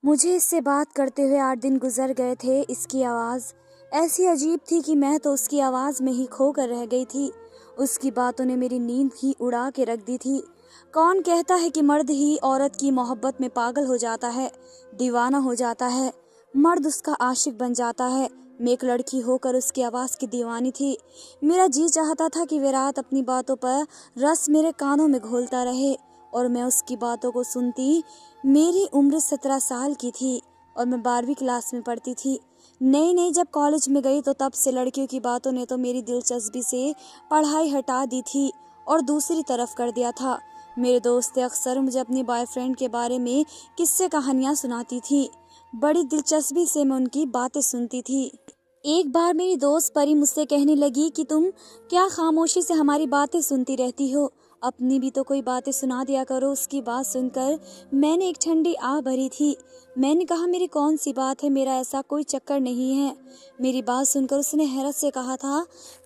मुझे इससे बात करते हुए 8 दिन गुजर गए थे। इसकी आवाज़ ऐसी अजीब थी कि मैं तो उसकी आवाज़ में ही खोकर रह गई थी। उसकी बातों ने मेरी नींद ही उड़ा के रख दी थी। कौन कहता है कि मर्द ही औरत की मोहब्बत में पागल हो जाता है, दीवाना हो जाता है, मर्द उसका आशिक बन जाता है। मैं एक लड़की होकर उसकी आवाज़ की दीवानी थी। मेरा जी चाहता था कि वे रात अपनी बातों पर रस मेरे कानों में घोलता रहे और मैं उसकी बातों को सुनती। मेरी उम्र 17 साल की थी और मैं 12वीं क्लास में पढ़ती थी। नई नई जब कॉलेज में गई तो तब से लड़कियों की बातों ने तो मेरी दिलचस्पी से पढ़ाई हटा दी थी और दूसरी तरफ कर दिया था। मेरे दोस्तें अक्सर मुझे अपनी बॉयफ्रेंड के बारे में किस्से कहानियाँ सुनाती थी। बड़ी दिलचस्पी से मैं उनकी बातें सुनती थी। एक बार मेरी दोस्त परी मुझसे कहने लगी कि तुम क्या खामोशी से हमारी बातें सुनती रहती हो, अपनी भी तो कोई बातें सुना दिया करो। उसकी बात सुनकर मैंने एक ठंडी आह भरी थी। मैंने कहा, मेरी कौन सी बात है, मेरा ऐसा कोई चक्कर नहीं है। मेरी बात सुनकर उसने हैरत से कहा था,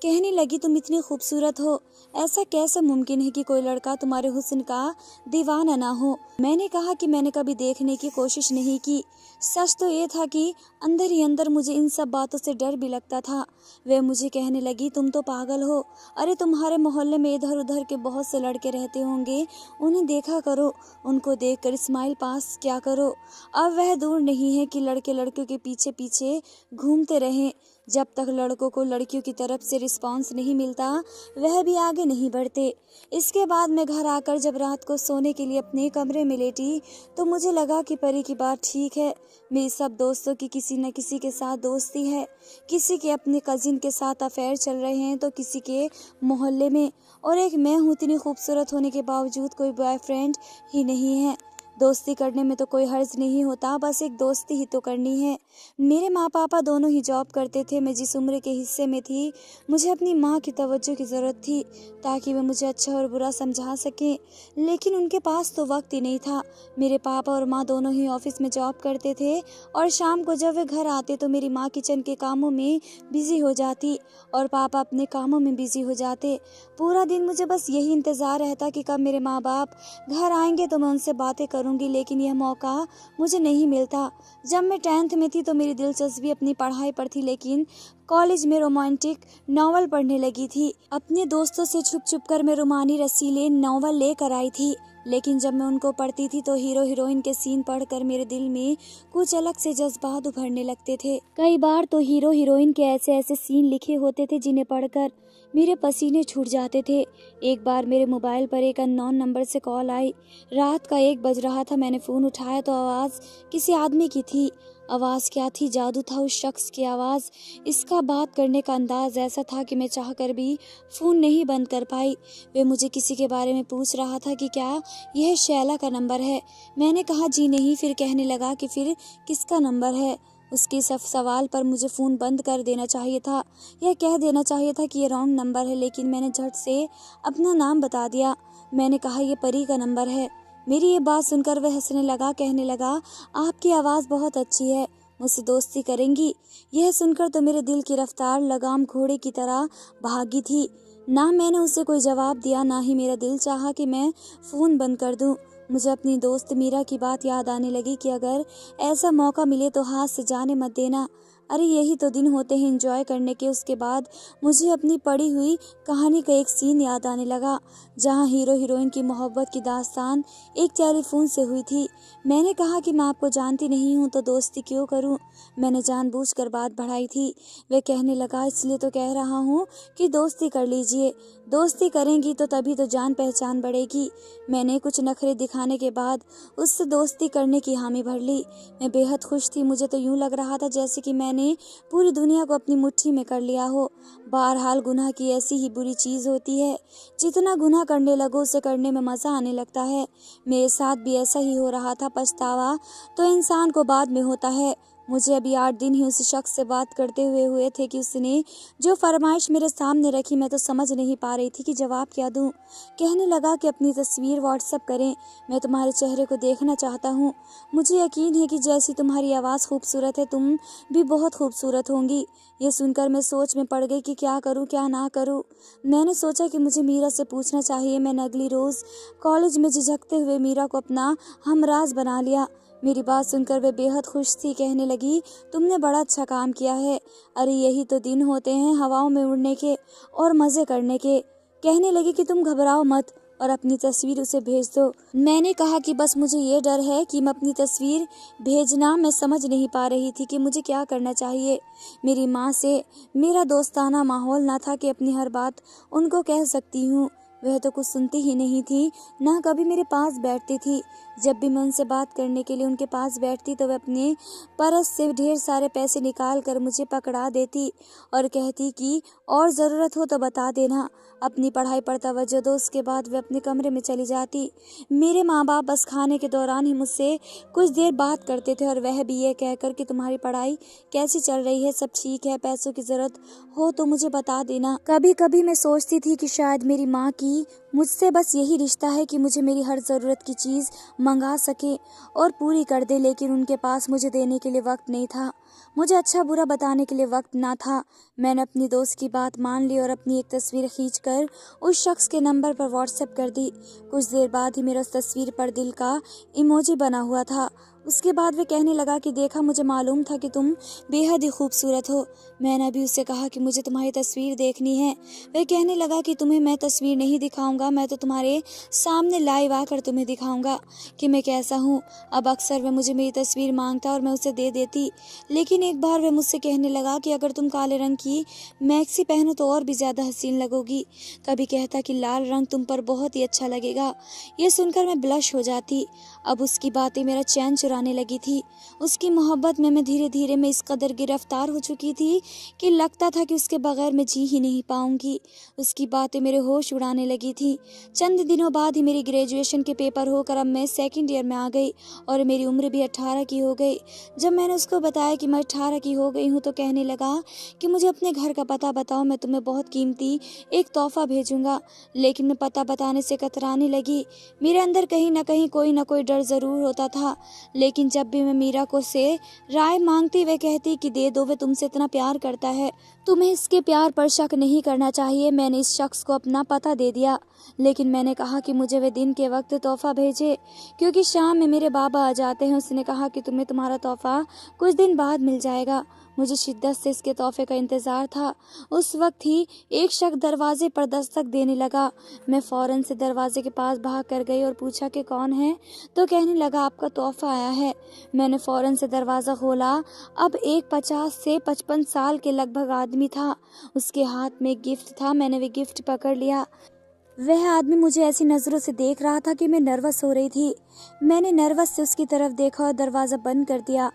कहने लगी, तुम इतनी खूबसूरत हो, ऐसा कैसे मुमकिन है कि कोई लड़का तुम्हारे हुस्न का दीवाना ना हो। मैंने कहा कि मैंने कभी देखने की कोशिश नहीं की। सच तो ये था कि अंदर ही अंदर मुझे इन सब बातों से डर भी लगता था। वह मुझे कहने लगी, तुम तो पागल हो, अरे तुम्हारे मोहल्ले में इधर उधर के बहुत से लड़के रहते होंगे, उन्हें देखा करो, उनको देखकर स्माइल पास क्या करो। अब वह दूर नहीं है कि लड़के लड़कियों के पीछे पीछे घूमते रहें। जब तक लड़कों को लड़कियों की तरफ से रिस्पांस नहीं मिलता वह भी आगे नहीं बढ़ते। इसके बाद मैं घर आकर जब रात को सोने के लिए अपने कमरे में लेटी तो मुझे लगा कि परी की बात ठीक है। मेरी सब दोस्तों की किसी न किसी के साथ दोस्ती है, किसी के अपने कजिन के साथ अफेयर चल रहे हैं तो किसी के मोहल्ले में, और एक मैं हूँ। इतनी खूबसूरत होने के बावजूद कोई बॉयफ्रेंड ही नहीं है। दोस्ती करने में तो कोई हर्ज नहीं होता, बस एक दोस्ती ही तो करनी है। मेरे माँ पापा दोनों ही जॉब करते थे। मैं जिस उम्र के हिस्से में थी मुझे अपनी माँ की तवज्जो की ज़रूरत थी ताकि वे मुझे अच्छा और बुरा समझा सकें, लेकिन उनके पास तो वक्त ही नहीं था। मेरे पापा और माँ दोनों ही ऑफिस में जॉब करते थे और शाम को जब वे घर आते तो मेरी माँ किचन के कामों में बिजी हो जाती और पापा अपने कामों में बिजी हो जाते। पूरा दिन मुझे बस यही इंतज़ार रहता कि कब मेरे माँ बाप घर आएंगे तो मैं उनसे बातें करूंगी, लेकिन यह मौका मुझे नहीं मिलता। जब मैं 10th में थी तो मेरी दिलचस्पी अपनी पढ़ाई पर थी, लेकिन कॉलेज में रोमांटिक नॉवल पढ़ने लगी थी। अपने दोस्तों से छुप छुप कर मैं रोमानी रसीले नॉवल लेकर आई थी, लेकिन जब मैं उनको पढ़ती थी तो हीरो हीरोइन के सीन पढ़कर मेरे दिल में कुछ अलग से जज्बात उभरने लगते थे। कई बार तो हीरो हीरोइन के ऐसे ऐसे सीन लिखे होते थे जिन्हें पढ़कर मेरे पसीने छूट जाते थे। एक बार मेरे मोबाइल पर एक अननोन नंबर से कॉल आई। रात का 1 बज रहा था। मैंने फ़ोन उठाया तो आवाज़ किसी आदमी की थी। आवाज़ क्या थी, जादू था उस शख्स की आवाज़। इसका बात करने का अंदाज ऐसा था कि मैं चाहकर भी फ़ोन नहीं बंद कर पाई। वे मुझे किसी के बारे में पूछ रहा था कि क्या यह शैला का नंबर है। मैंने कहा जी नहीं। फिर कहने लगा कि फिर किसका नंबर है। उसके सब सवाल पर मुझे फ़ोन बंद कर देना चाहिए था, यह कह देना चाहिए था कि ये रॉन्ग नंबर है, लेकिन मैंने झट से अपना नाम बता दिया। मैंने कहा यह परी का नंबर है। मेरी ये बात सुनकर वह हंसने लगा, कहने लगा, आपकी आवाज़ बहुत अच्छी है, मुझसे दोस्ती करेंगी। यह सुनकर तो मेरे दिल की रफ्तार लगाम घोड़े की तरह भागी थी। ना मैंने उसे कोई जवाब दिया, ना ही मेरा दिल चाहा कि मैं फ़ोन बंद कर दूं। मुझे अपनी दोस्त मीरा की बात याद आने लगी कि अगर ऐसा मौका मिले तो हाथ से जाने मत देना। अरे यही तो दिन होते हैं एंजॉय करने के। उसके बाद मुझे अपनी पढ़ी हुई कहानी का एक सीन याद आने लगा जहां हीरो हीरोइन की मोहब्बत की दास्तान एक टेलीफोन से हुई थी। मैंने कहा कि मैं आपको जानती नहीं हूं तो दोस्ती क्यों करूं। मैंने जानबूझकर बात बढ़ाई थी। वे कहने लगा, इसलिए तो कह रहा हूं कि दोस्ती कर लीजिए, दोस्ती करेंगी तो तभी तो जान पहचान बढ़ेगी। मैंने कुछ नखरे दिखाने के बाद उससे दोस्ती करने की हामी भर ली। मैं बेहद खुश थी। मुझे तो यूं लग रहा था जैसे कि मैंने पूरी दुनिया को अपनी मुट्ठी में कर लिया हो। बहरहाल गुनाह की ऐसी ही बुरी चीज़ होती है, जितना गुनाह करने लगो उसे करने में मज़ा आने लगता है। मेरे साथ भी ऐसा ही हो रहा था। पछतावा तो इंसान को बाद में होता है। मुझे अभी 8 दिन ही उस शख्स से बात करते हुए थे कि उसने जो फरमाइश मेरे सामने रखी मैं तो समझ नहीं पा रही थी कि जवाब क्या दूं। कहने लगा कि अपनी तस्वीर व्हाट्सएप करें, मैं तुम्हारे चेहरे को देखना चाहता हूं। मुझे यकीन है कि जैसी तुम्हारी आवाज़ खूबसूरत है तुम भी बहुत खूबसूरत होंगी। ये सुनकर मैं सोच में पड़ गई कि क्या करूं क्या ना करूं। मैंने सोचा कि मुझे मीरा से पूछना चाहिए। मैंने अगली रोज़ कॉलेज में झिझकते हुए मीरा को अपना हमराज बना लिया। मेरी बात सुनकर वे बेहद खुश थी। कहने लगी, तुमने बड़ा अच्छा काम किया है। अरे यही तो दिन होते हैं हवाओं में उड़ने के और मज़े करने के। कहने लगी कि तुम घबराओ मत और अपनी तस्वीर उसे भेज दो। मैंने कहा कि बस मुझे ये डर है कि मैं अपनी तस्वीर भेजना मैं समझ नहीं पा रही थी कि मुझे क्या करना चाहिए। मेरी माँ से मेरा दोस्ताना माहौल ना था कि अपनी हर बात उनको कह सकती हूँ। वह तो कुछ सुनती ही नहीं थी, ना कभी मेरे पास बैठती थी। जब भी मैं उनसे बात करने के लिए उनके पास बैठती तो वह अपने पर्स से ढेर सारे पैसे निकाल कर मुझे पकड़ा देती और कहती कि और ज़रूरत हो तो बता देना। अपनी पढ़ाई पर तवज्जो दो। उसके बाद वह अपने कमरे में चली जाती। मेरे माँ बाप बस खाने के दौरान ही मुझसे कुछ देर बात करते थे और वह भी ये कहकर कि तुम्हारी पढ़ाई कैसी चल रही है, सब ठीक है, पैसों की ज़रूरत हो तो मुझे बता देना। कभी कभी मैं सोचती थी कि शायद मेरी माँ की मुझसे बस यही रिश्ता है कि मुझे मेरी हर ज़रूरत की चीज़ मंगा सके और पूरी कर दे, लेकिन उनके पास मुझे देने के लिए वक्त नहीं था। मुझे अच्छा बुरा बताने के लिए वक्त ना था। मैंने अपनी दोस्त की बात मान ली और अपनी एक तस्वीर खींचकर उस शख्स के नंबर पर व्हाट्सएप कर दी। कुछ देर बाद ही मेरा उस तस्वीर पर दिल का इमोजी बना हुआ था। उसके बाद वे कहने लगा कि देखा, मुझे मालूम था कि तुम बेहद ही खूबसूरत हो। मैंने भी उससे कहा कि मुझे तुम्हारी तस्वीर देखनी है। वह कहने लगा कि तुम्हें मैं तस्वीर नहीं दिखाऊंगा, मैं तो तुम्हारे सामने लाइव आकर तुम्हें दिखाऊंगा कि मैं कैसा हूँ। अब अक्सर वह मुझे मेरी तस्वीर मांगता और मैं उसे दे देती, लेकिन एक बार वह मुझसे कहने लगा कि अगर तुम काले रंग की मैक्सी पहनो तो और भी ज़्यादा हसीन लगोगी। कभी कहता कि लाल रंग तुम पर बहुत ही अच्छा लगेगा। ये सुनकर मैं ब्लश हो जाती। अब उसकी बातें मेरा चैन चुराने लगी थी। उसकी मोहब्बत में मैं धीरे धीरे मैं इस कदर गिरफ्तार हो चुकी थी कि लगता था कि उसके बगैर मैं जी ही नहीं पाऊंगी। उसकी बातें मेरे होश उड़ाने लगी थी। चंद दिनों बाद ही मेरी ग्रेजुएशन के पेपर होकर अब मैं सेकंड ईयर में आ गई और मेरी उम्र भी 18 की हो गई। जब मैंने उसको बताया कि मैं 18 की हो गई हूँ तो कहने लगा कि मुझे अपने घर का पता बताओ, मैं तुम्हें बहुत कीमती एक तोहफा भेजूंगा। लेकिन मैं पता बताने से कतराने लगी। मेरे अंदर कहीं ना कोई डर ज़रूर होता था, लेकिन जब भी मैं मीरा को से राय मांगती वह कहती कि दे दो, वह तुमसे इतना प्यार करता है, तुम्हें इसके प्यार पर शक नहीं करना चाहिए। मैंने इस शख्स को अपना पता दे दिया, लेकिन मैंने कहा कि मुझे वे दिन के वक्त तोहफा भेजे क्योंकि शाम में मेरे बाबा आ जाते हैं। उसने कहा कि तुम्हें तुम्हारा तोहफा कुछ दिन बाद मिल जाएगा। मुझे शिद्दत से इसके तोहफे का इंतज़ार था। उस वक्त ही एक शख्स दरवाजे पर दस्तक देने लगा। मैं फ़ौरन से दरवाजे के पास भाग कर गई और पूछा कि कौन है, तो कहने लगा आपका तोहफा आया है। मैंने फ़ौरन से दरवाज़ा खोला। अब एक 50 से 55 साल के लगभग आदमी था। उसके हाथ में एक गिफ्ट था। मैंने वे गिफ्ट पकड़ लिया। वह आदमी मुझे ऐसी नज़रों से देख रहा था कि मैं नर्वस हो रही थी। मैंने नर्वस से उसकी तरफ देखा और दरवाज़ा बंद कर दिया।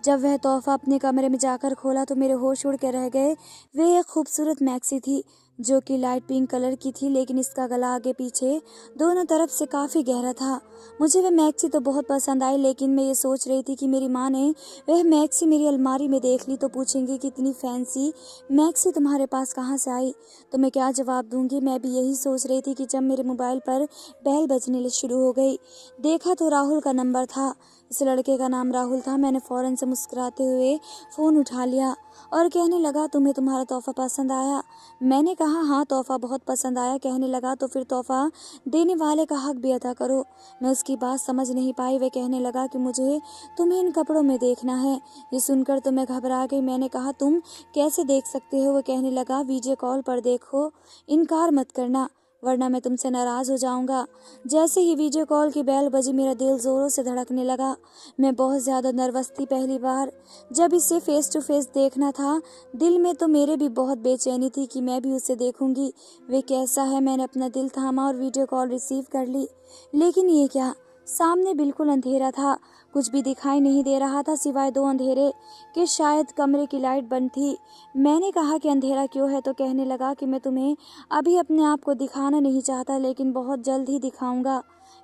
जब वह तोहफा अपने कमरे में जाकर खोला तो मेरे होश उड़ के रह गए। वह एक खूबसूरत मैक्सी थी जो कि लाइट पिंक कलर की थी, लेकिन इसका गला आगे पीछे दोनों तरफ से काफ़ी गहरा था। मुझे वह मैक्सी तो बहुत पसंद आई, लेकिन मैं ये सोच रही थी कि मेरी माँ ने वह मैक्सी मेरी अलमारी में देख ली तो पूछेंगी कि इतनी फैंसी मैक्सी तुम्हारे पास कहाँ से आई, तो मैं क्या जवाब दूंगी। मैं भी यही सोच रही थी कि जब मेरे मोबाइल पर बेल बजने शुरू हो गई, देखा तो राहुल का नंबर था। इस लड़के का नाम राहुल था। मैंने फ़ौरन से मुस्कुराते हुए फ़ोन उठा लिया और कहने लगा तुम्हें तुम्हारा तोहफा पसंद आया। मैंने कहा हाँ, तोहफा बहुत पसंद आया। कहने लगा तो फिर तोहफा देने वाले का हक भी अदा करो। मैं उसकी बात समझ नहीं पाई। वह कहने लगा कि मुझे तुम्हें इन कपड़ों में देखना है। ये सुनकर तो मैं घबरा गई। मैंने कहा तुम कैसे देख सकते हो। वह कहने लगा वीडियो कॉल पर देखो, इनकार मत करना वरना मैं तुमसे नाराज़ हो जाऊंगा। जैसे ही वीडियो कॉल की बेल बजी मेरा दिल ज़ोरों से धड़कने लगा। मैं बहुत ज़्यादा नर्वस थी। पहली बार जब इसे फेस टू फेस देखना था। दिल में तो मेरे भी बहुत बेचैनी थी कि मैं भी उसे देखूंगी, वे कैसा है। मैंने अपना दिल थामा और वीडियो कॉल रिसीव कर ली। लेकिन ये क्या, सामने बिल्कुल अंधेरा था। कुछ भी दिखाई नहीं दे रहा था सिवाय दो अंधेरे कि शायद कमरे की लाइट बंद थी। मैंने कहा कि अंधेरा क्यों है, तो कहने लगा कि मैं तुम्हें अभी अपने आप को दिखाना नहीं चाहता, लेकिन बहुत जल्द ही दिखाऊंगा।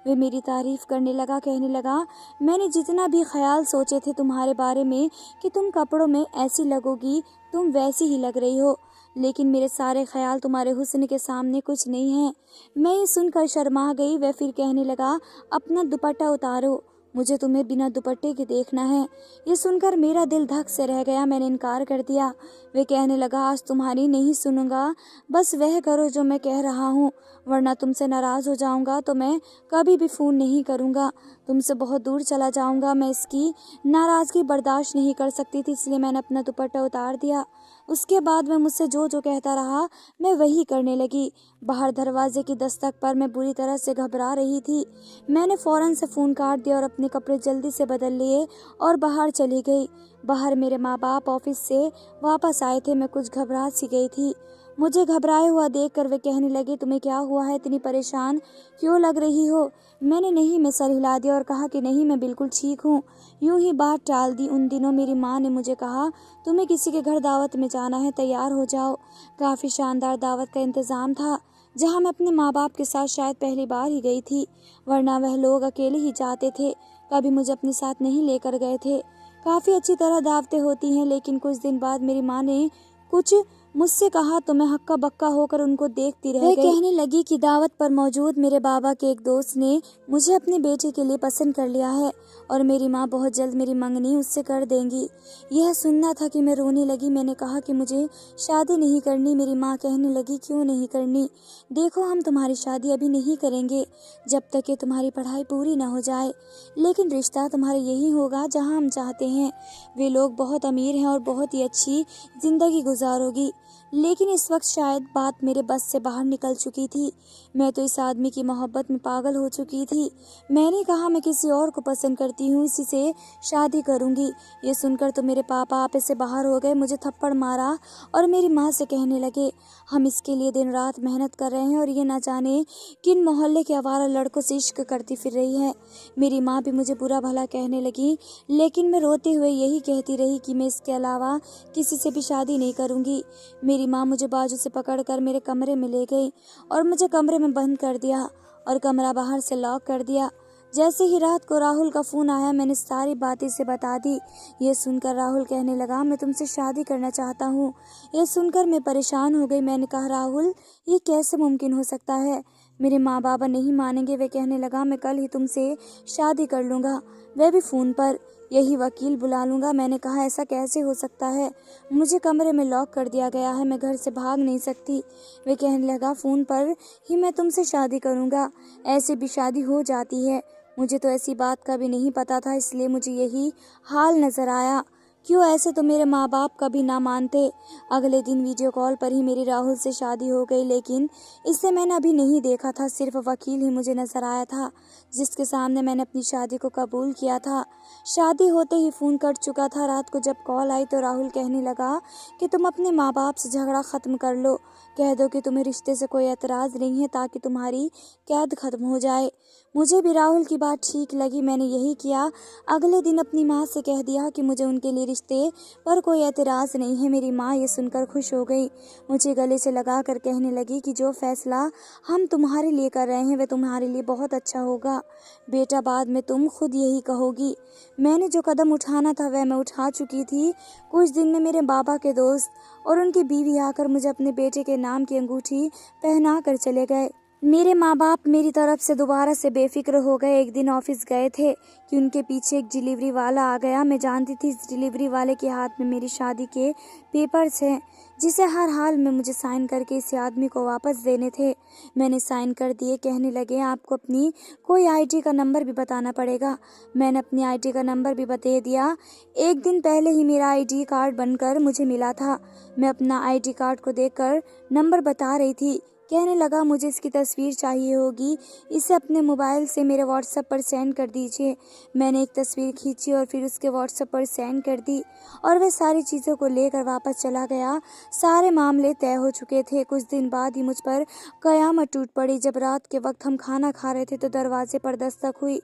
वे मेरी तारीफ करने लगा। कहने लगा मैंने जितना भी ख्याल सोचे थे तुम्हारे बारे में कि तुम कपड़ों में ऐसी लगोगी, तुम वैसी ही लग रही हो, लेकिन मेरे सारे ख्याल तुम्हारे हुस्न के सामने कुछ नहीं है। मैं ये सुनकर शर्मा गई। वह फिर कहने लगा अपना दुपट्टा उतारो, मुझे तुम्हें बिना दुपट्टे के देखना है। ये सुनकर मेरा दिल धक से रह गया। मैंने इनकार कर दिया। वे कहने लगा आज तुम्हारी नहीं सुनूंगा, बस वह करो जो मैं कह रहा हूँ, वरना तुमसे नाराज़ हो जाऊंगा तो मैं कभी भी फ़ोन नहीं करूँगा। तुमसे बहुत दूर चला जाऊंगा। मैं इसकी नाराज़गी बर्दाश्त नहीं कर सकती थी, इसलिए मैंने अपना दुपट्टा उतार दिया। उसके बाद वह मुझसे जो जो कहता रहा मैं वही करने लगी। बाहर दरवाजे की दस्तक पर मैं बुरी तरह से घबरा रही थी। मैंने फ़ौरन से फ़ोन काट दिया और अपने कपड़े जल्दी से बदल लिए और बाहर चली गई। बाहर मेरे माँ बाप ऑफिस से वापस आए थे। मैं कुछ घबरा सी गई थी। मुझे घबराए हुआ देखकर वे कहने लगे, तुम्हें क्या हुआ है, इतनी परेशान क्यों लग रही हो? मैंने नहीं में सर हिला दिया और कहा कि नहीं, मैं बिल्कुल ठीक हूँ। यूं ही बात टाल दी। उन दिनों मेरी माँ ने मुझे कहा, तुम्हें किसी के घर दावत में जाना है, तैयार हो जाओ। काफ़ी शानदार दावत का इंतज़ाम था, जहाँ मैं अपने माँ बाप के साथ शायद पहली बार ही गई थी, वरना वह लोग अकेले ही जाते थे, कभी मुझे अपने साथ नहीं लेकर गए थे। काफ़ी अच्छी तरह दावतें होती हैं, लेकिन कुछ दिन बाद मेरी माँ ने कुछ मुझसे कहा तो मैं हक्का बक्का होकर उनको देखती रह गई। कहने लगी कि दावत पर मौजूद मेरे बाबा के एक दोस्त ने मुझे अपने बेटे के लिए पसंद कर लिया है और मेरी माँ बहुत जल्द मेरी मंगनी उससे कर देंगी। यह सुनना था कि मैं रोने लगी। मैंने कहा कि मुझे शादी नहीं करनी। मेरी माँ कहने लगी, क्यों नहीं करनी? देखो, हम तुम्हारी शादी अभी नहीं करेंगे जब तक कि तुम्हारी पढ़ाई पूरी ना हो जाए, लेकिन रिश्ता तुम्हारा यही होगा जहाँ हम चाहते हैं। वे लोग बहुत अमीर हैं और बहुत ही अच्छी जिंदगी गुजारोगी। लेकिन इस वक्त शायद बात मेरे बस से बाहर निकल चुकी थी। मैं तो इस आदमी की मोहब्बत में पागल हो चुकी थी। मैंने कहा, मैं किसी और को पसंद करती हूँ, इसी से शादी करूँगी। ये सुनकर तो मेरे पापा आपे से बाहर हो गए, मुझे थप्पड़ मारा और मेरी माँ से कहने लगे, हम इसके लिए दिन रात मेहनत कर रहे हैं और ये ना जाने किन मोहल्ले के आवारा लड़कों से इश्क करती फिर रही है। मेरी माँ भी मुझे बुरा भला कहने लगी, लेकिन मैं रोते हुए यही कहती रही कि मैं इसके अलावा किसी से भी शादी नहीं करूँगी। मेरी माँ मुझे बाजू से पकड़कर मेरे कमरे में ले गई और मुझे कमरे में बंद कर दिया और कमरा बाहर से लॉक कर दिया। जैसे ही रात को राहुल का फ़ोन आया, मैंने सारी बातें से बता दी। ये सुनकर राहुल कहने लगा, मैं तुमसे शादी करना चाहता हूँ। ये सुनकर मैं परेशान हो गई। मैंने कहा, राहुल, ये कैसे मुमकिन हो सकता है? मेरे माँ बाबा नहीं मानेंगे। वे कहने लगा, मैं कल ही तुमसे शादी कर लूँगा, वह भी फ़ोन पर। यही वकील बुला लूँगा। मैंने कहा, ऐसा कैसे हो सकता है? मुझे कमरे में लॉक कर दिया गया है, मैं घर से भाग नहीं सकती। वे कहने लगा, फ़ोन पर ही मैं तुमसे शादी करूँगा, ऐसे भी शादी हो जाती है। मुझे तो ऐसी बात का भी नहीं पता था, इसलिए मुझे यही हाल नज़र आया। क्यों, ऐसे तो मेरे माँ बाप कभी ना मानते। अगले दिन वीडियो कॉल पर ही मेरी राहुल से शादी हो गई, लेकिन इसे मैंने अभी नहीं देखा था। सिर्फ वकील ही मुझे नज़र आया था, जिसके सामने मैंने अपनी शादी को कबूल किया था। शादी होते ही फ़ोन कट चुका था। रात को जब कॉल आई तो राहुल कहने लगा कि तुम अपने माँ बाप से झगड़ा ख़त्म कर लो, कह दो कि तुम्हें रिश्ते से कोई एतराज़ नहीं है, ताकि तुम्हारी कैद ख़त्म हो जाए। मुझे भी राहुल की बात ठीक लगी। मैंने यही किया। अगले दिन अपनी माँ से कह दिया कि मुझे उनके लिए रिश्ते पर कोई एतराज़ नहीं है। मेरी माँ ये सुनकर खुश हो गई। मुझे गले से लगा कर कहने लगी कि जो फैसला हम तुम्हारे लिए कर रहे हैं वह तुम्हारे लिए बहुत अच्छा होगा बेटा, बाद में तुम खुद यही कहोगी। मैंने जो कदम उठाना था वह मैं उठा चुकी थी। कुछ दिन में मेरे बाबा के दोस्त और उनकी बीवी आकर मुझे अपने बेटे के नाम की अंगूठी पहना कर चले गए। मेरे माँ बाप मेरी तरफ से दोबारा से बेफिक्र हो गए। एक दिन ऑफिस गए थे कि उनके पीछे एक डिलीवरी वाला आ गया। मैं जानती थी इस डिलीवरी वाले के हाथ में मेरी शादी के पेपर्स हैं, जिसे हर हाल में मुझे साइन करके इस आदमी को वापस देने थे। मैंने साइन कर दिए। कहने लगे, आपको अपनी कोई आईडी का नंबर भी बताना पड़ेगा। मैंने अपनी आईडी का नंबर भी बता दिया। एक दिन पहले ही मेरा आईडी कार्ड बनकर मुझे मिला था। मैं अपना आईडी कार्ड को देखकर नंबर बता रही थी। कहने लगा, मुझे इसकी तस्वीर चाहिए होगी, इसे अपने मोबाइल से मेरे व्हाट्सएप पर सेंड कर दीजिए। मैंने एक तस्वीर खींची और फिर उसके व्हाट्सएप पर सेंड कर दी और वह सारी चीज़ों को लेकर वापस चला गया। सारे मामले तय हो चुके थे। कुछ दिन बाद ही मुझ पर कयामत टूट पड़ी। जब रात के वक्त हम खाना खा रहे थे तो दरवाजे पर दस्तक हुई।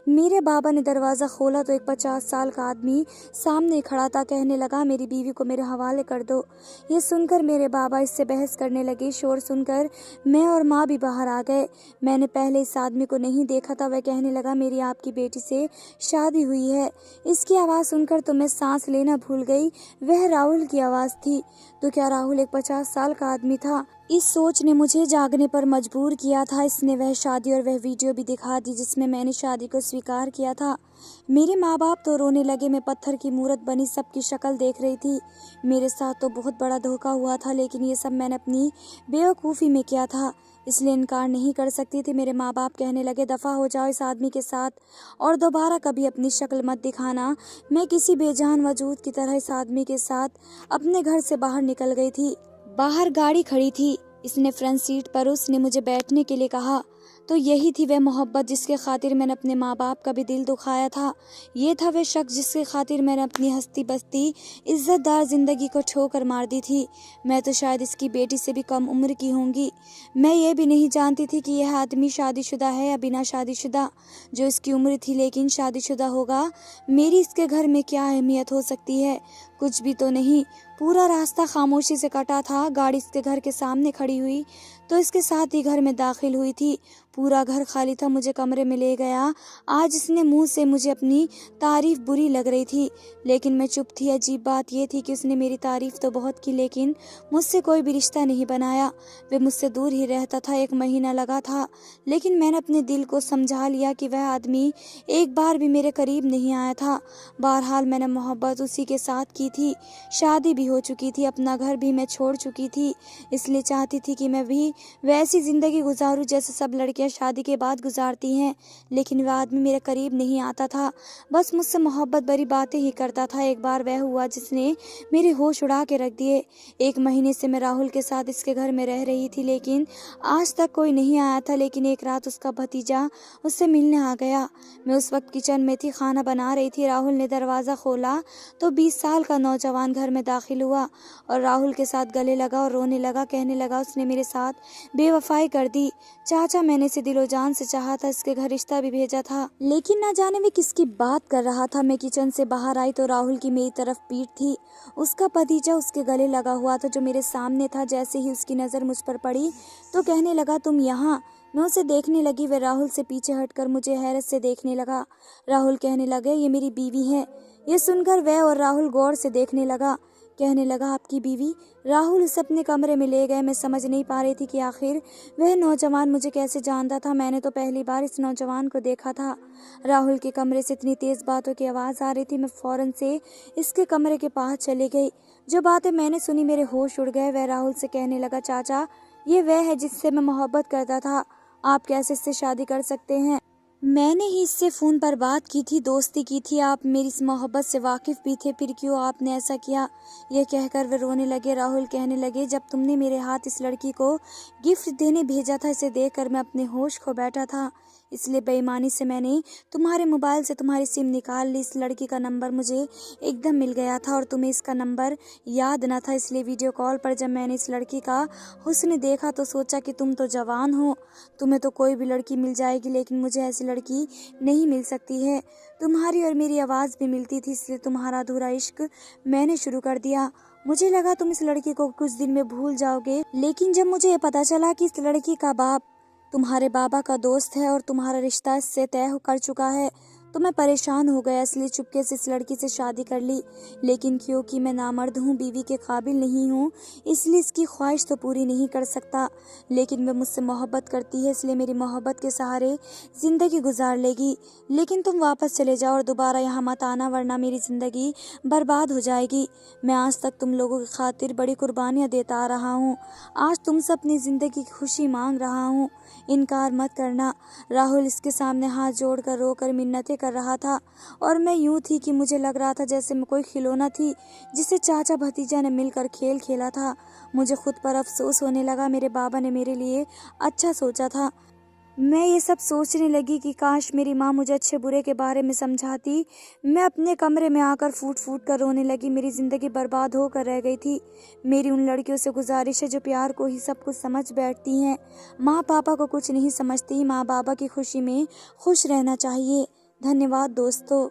मेरे बाबा ने दरवाज़ा खोला तो एक 50 साल का आदमी सामने खड़ा था। कहने लगा, मेरी बीवी को मेरे हवाले कर दो। ये सुनकर मेरे बाबा इससे बहस करने लगे। शोर सुनकर मैं और माँ भी बाहर आ गए। मैंने पहले इस आदमी को नहीं देखा था। वह कहने लगा, मेरी आपकी बेटी से शादी हुई है। इसकी आवाज़ सुनकर तो मैं सांस लेना भूल गई। वह राहुल की आवाज़ थी। तो क्या राहुल एक 50 साल का आदमी था? इस सोच ने मुझे जागने पर मजबूर किया था। इसने वह शादी और वह वीडियो भी दिखा दी जिसमें मैंने शादी को स्वीकार किया था। मेरे माँ बाप तो रोने लगे। मैं पत्थर की मूरत बनी सबकी शक्ल देख रही थी। मेरे साथ तो बहुत बड़ा धोखा हुआ था, लेकिन ये सब मैंने अपनी बेवकूफ़ी में किया था। इसलिए इनकार नहीं कर सकती थी। मेरे माँ बाप कहने लगे, दफ़ा हो जाओ इस आदमी के साथ और दोबारा कभी अपनी शक्ल मत दिखाना। मैं किसी बेजान वजूद की तरह इस आदमी के साथ अपने घर से बाहर निकल गई थी। बाहर गाड़ी खड़ी थी, इसने फ्रंट सीट पर उसने मुझे बैठने के लिए कहा। तो यही थी वह मोहब्बत जिसके खातिर मैंने अपने माँ बाप का भी दिल दुखाया था। ये था वह शख्स जिसके खातिर मैंने अपनी हस्ती बस्ती इज्जतदार ज़िंदगी को ठोकर मार दी थी। मैं तो शायद इसकी बेटी से भी कम उम्र की होंगी। मैं ये भी नहीं जानती थी कि यह आदमी शादीशुदा है या बिना शादीशुदा। जो इसकी उम्र थी लेकिन शादीशुदा होगा, मेरी इसके घर में क्या अहमियत हो सकती है? कुछ भी तो नहीं। पूरा रास्ता खामोशी से कटा था। गाड़ी इसके घर के सामने खड़ी हुई तो इसके साथ ही घर में दाखिल हुई थी। पूरा घर खाली था। मुझे कमरे में ले गया। आज इसने मुंह से मुझे अपनी तारीफ बुरी लग रही थी, लेकिन मैं चुप थी। अजीब बात यह थी कि उसने मेरी तारीफ तो बहुत की, लेकिन मुझसे कोई भी रिश्ता नहीं बनाया। वह मुझसे दूर ही रहता था। 1 महीना लगा था, लेकिन मैंने अपने दिल को समझा लिया कि वह आदमी एक बार भी मेरे करीब नहीं आया था। बहरहाल मैंने मोहब्बत उसी के साथ की थी। शादी भी हो चुकी थी, अपना घर भी मैं छोड़ चुकी थी। इसलिए चाहती थी कि मैं भी वैसी ज़िंदगी गुजारूं जैसे सब लड़कियां शादी के बाद गुजारती हैं। लेकिन वह आदमी मेरे करीब नहीं आता था, बस मुझसे मोहब्बत भरी बातें ही करता था। एक बार वह हुआ जिसने मेरे होश उड़ा के रख दिए। 1 महीने से मैं राहुल के साथ इसके घर में रह रही थी, लेकिन आज तक कोई नहीं आया था। लेकिन एक रात उसका भतीजा उससे मिलने आ गया। मैं उस वक्त किचन में थी, खाना बना रही थी। राहुल ने दरवाज़ा खोला तो 20 साल का नौजवान घर में दाखिल हुआ और राहुल के साथ गले लगा और रोने लगा। कहने लगा, उसने मेरे साथ बेवफाई कर दी। चाचा, मैंने इसे दिलो जान से चाहा था, इसके घर रिश्ता भी भेजा था, लेकिन ना जाने में किसकी बात कर रहा था। मैं किचन से बाहर आई तो राहुल की मेरी तरफ पीठ थी। उसका भतीजा उसके गले लगा हुआ था जो मेरे सामने था। जैसे ही उसकी नज़र मुझ पर पड़ी तो कहने लगा, तुम यहाँ? मैं उसे देखने लगी। वह राहुल से पीछे हटकर मुझे हैरत से देखने लगा। राहुल कहने लगे, ये मेरी बीवी है। ये सुनकर वह और राहुल गौर से देखने लगा। कहने लगा, आपकी बीवी? राहुल उसे अपने कमरे में ले गए। मैं समझ नहीं पा रही थी कि आखिर वह नौजवान मुझे कैसे जानता था। मैंने तो पहली बार इस नौजवान को देखा था। राहुल के कमरे से इतनी तेज़ बातों की आवाज़ आ रही थी, मैं फ़ौरन से इसके कमरे के पास चली गई। जो बातें मैंने सुनी मेरे होश उड़ गए। वह राहुल से कहने लगा, चाचा, ये वह है जिससे मैं मोहब्बत करता था। आप कैसे इससे शादी कर सकते हैं? मैंने ही इससे फ़ोन पर बात की थी, दोस्ती की थी। आप मेरी इस मोहब्बत से वाकिफ़ भी थे, फिर क्यों आपने ऐसा किया? यह कहकर वे रोने लगे। राहुल कहने लगे, जब तुमने मेरे हाथ इस लड़की को गिफ्ट देने भेजा था, इसे देखकर मैं अपने होश खो बैठा था। इसलिए बेईमानी से मैंने तुम्हारे मोबाइल से तुम्हारी सिम निकाल ली। इस लड़की का नंबर मुझे एकदम मिल गया था और तुम्हें इसका नंबर याद न था। इसलिए वीडियो कॉल पर जब मैंने इस लड़की का हुस्न देखा तो सोचा कि तुम तो जवान हो, तुम्हें तो कोई भी लड़की मिल जाएगी, लेकिन मुझे ऐसी लड़की नहीं मिल सकती है। तुम्हारी और मेरी आवाज़ भी मिलती थी, इसलिए तुम्हारा अधूरा इश्क मैंने शुरू कर दिया। मुझे लगा तुम इस लड़की को कुछ दिन में भूल जाओगे, लेकिन जब मुझे ये पता चला कि इस लड़की का बाप तुम्हारे बाबा का दोस्त है और तुम्हारा रिश्ता इससे तय कर चुका है, तो मैं परेशान हो गया। इसलिए चुपके से इस लड़की से शादी कर ली। लेकिन क्योंकि मैं नामर्द हूँ, बीवी के काबिल नहीं हूँ, इसलिए इसकी ख्वाहिश तो पूरी नहीं कर सकता। लेकिन वह मुझसे मोहब्बत करती है, इसलिए मेरी मोहब्बत के सहारे ज़िंदगी गुजार लेगी। लेकिन तुम वापस चले जाओ और दोबारा यहाँ मत आना, वरना मेरी ज़िंदगी बर्बाद हो जाएगी। मैं आज तक तुम लोगों की खातिर बड़ी कुर्बानियाँ देता आ रहा हूँ। आज तुमसे अपनी ज़िंदगी की खुशी मांग रहा हूँ, इनकार मत करना। राहुल इसके सामने हाथ जोड़कर रोकर मिन्नतें कर रहा था और मैं यूं थी कि मुझे लग रहा था जैसे मैं कोई खिलौना थी जिसे चाचा भतीजा ने मिलकर खेल खेला था। मुझे खुद पर अफसोस होने लगा। मेरे बाबा ने मेरे लिए अच्छा सोचा था। मैं ये सब सोचने लगी कि काश मेरी माँ मुझे अच्छे बुरे के बारे में समझाती। मैं अपने कमरे में आकर फूट फूट कर रोने लगी। मेरी ज़िंदगी बर्बाद होकर रह गई थी। मेरी उन लड़कियों से गुजारिश है जो प्यार को ही सब कुछ समझ बैठती हैं, माँ पापा को कुछ नहीं समझती। माँ बाबा की खुशी में खुश रहना चाहिए। धन्यवाद दोस्तों।